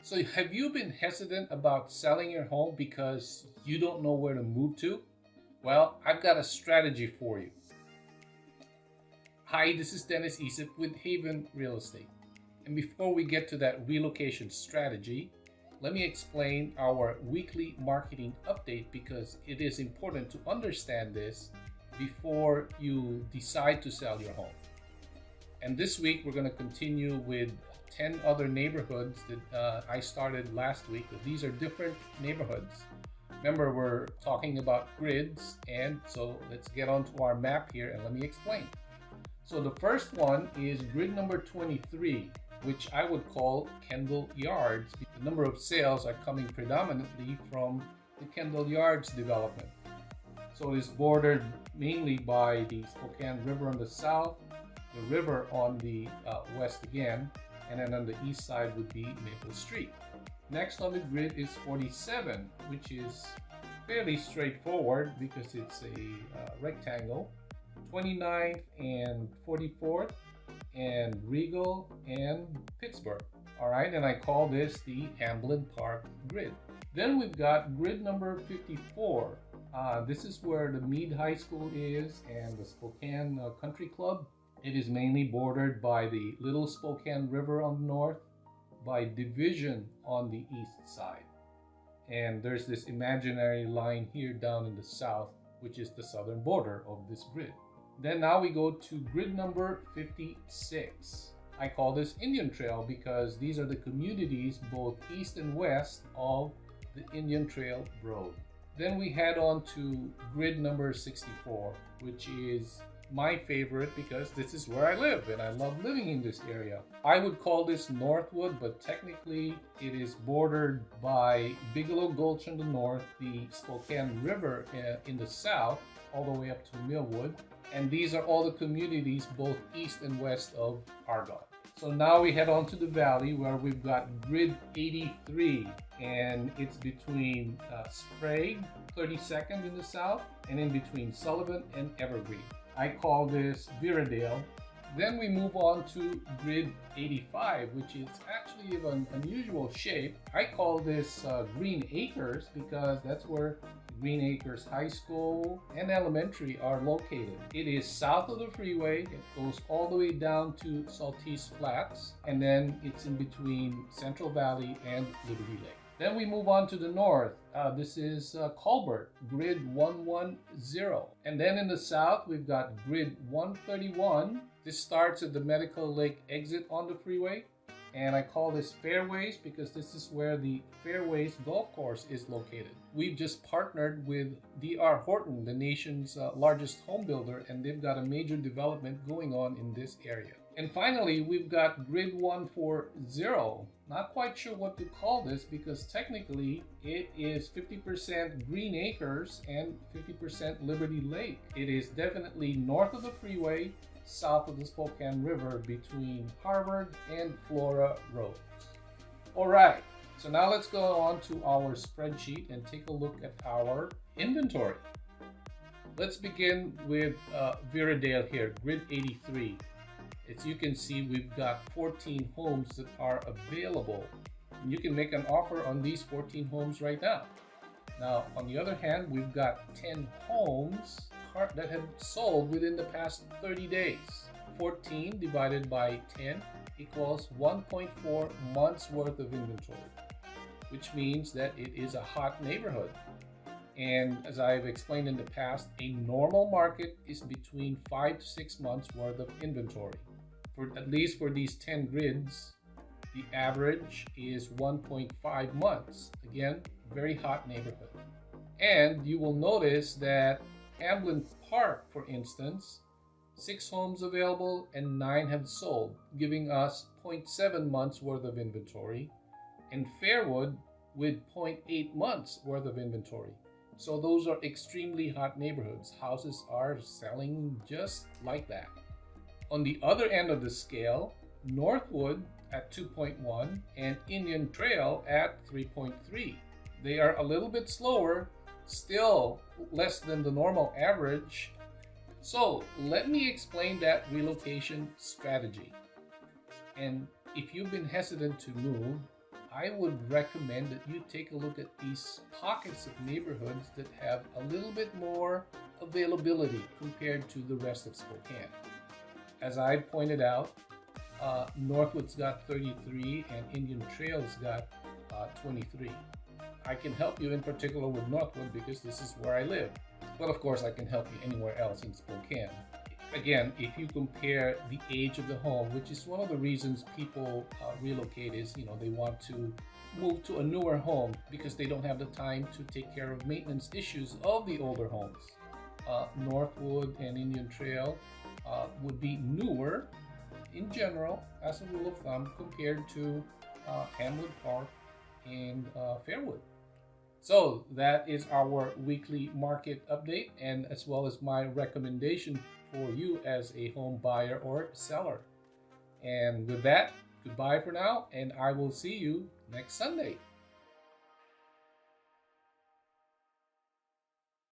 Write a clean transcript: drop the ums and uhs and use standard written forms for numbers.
So have you been hesitant about selling your home because you don't know where to move to? Well, I've got a strategy for you. Hi, this is Dennis Isip with Haven Real Estate. And before we get to that relocation strategy, let me explain our weekly marketing update because it is important to understand this before you decide to sell your home. And this week we're going to continue with 10 other neighborhoods that I started last week. These are different neighborhoods. Remember, we're talking about grids, and so let's get onto our map here and let me explain. So the first one is grid number 23, which I would call Kendall Yards. The number of sales are coming predominantly from the Kendall Yards development. So it is bordered mainly by the Spokane River on the south, the river on the west again, and then on the east side would be Maple Street. Next on the grid is 47, which is fairly straightforward because it's a rectangle. 29th and 44th and Regal and Pittsburgh. All right, and I call this the Hamblen Park grid. Then we've got grid number 54. This is where the Meade High School is and the Spokane Country Club. It is mainly bordered by the Little Spokane River on the north, by Division on the east side. And there's this imaginary line here down in the south, which is the southern border of this grid. Then now we go to grid number 56. I call this Indian Trail because these are the communities both east and west of the Indian Trail Road. Then we head on to grid number 64, which is my favorite because this is where I live and I love living in this area. I would call this Northwood, but technically it is bordered by Bigelow Gulch on the north, the Spokane River in the south, all the way up to Millwood. And these are all the communities both east and west of Argonne. So now we head on to the valley where we've got grid 83, and it's between Sprague, 32nd in the south, and in between Sullivan and Evergreen. I call this Veradale. Then we move on to grid 85, which is actually of an unusual shape. I call this Greenacres because that's where Greenacres High School and Elementary are located. It is south of the freeway. It goes all the way down to Saltese Flats, and then it's in between Central Valley and Liberty Lake. Then we move on to the north. This is Colbert, grid 110. And then in the south, we've got grid 131. This starts at the Medical Lake exit on the freeway. And I call this Fairways because this is where the Fairways golf course is located. We've just partnered with D.R. Horton, the nation's largest home builder, and they've got a major development going on in this area. And finally, we've got grid 140. Not quite sure what to call this because technically it is 50% Greenacres and 50% Liberty Lake. It is definitely north of the freeway, south of the Spokane River between Harvard and Flora Roads. All right, so now let's go on to our spreadsheet and take a look at our inventory. Let's begin with Veradale here, grid 83. As you can see, we've got 14 homes that are available. And you can make an offer on these 14 homes right now. Now, on the other hand, we've got 10 homes that have sold within the past 30 days. 14 divided by 10 equals 1.4 months worth of inventory, which means that it is a hot neighborhood. And as I've explained in the past, a normal market is between 5 to 6 months worth of inventory. At least for these 10 grids, the average is 1.5 months. Again, very hot neighborhood. And you will notice that Hamblen Park, for instance, 6 homes available and 9 have sold, giving us 0.7 months worth of inventory, and Fairwood with 0.8 months worth of inventory. So those are extremely hot neighborhoods. Houses are selling just like that. On the other end of the scale, Northwood at 2.1 and Indian Trail at 3.3. They are a little bit slower, still less than the normal average. So let me explain that relocation strategy. And if you've been hesitant to move, I would recommend that you take a look at these pockets of neighborhoods that have a little bit more availability compared to the rest of Spokane. As I pointed out, Northwood's got 33 and Indian Trail's got 23. I can help you in particular with Northwood because this is where I live. But of course I can help you anywhere else in Spokane. Again, if you compare the age of the home, which is one of the reasons people relocate, is they want to move to a newer home because they don't have the time to take care of maintenance issues of the older homes. Northwood and Indian Trail would be newer in general, as a rule of thumb, compared to Hamblen Park and Fairwood. So that is our weekly market update, and as well as my recommendation for you as a home buyer or seller. And with that, goodbye for now, and I will see you next Sunday.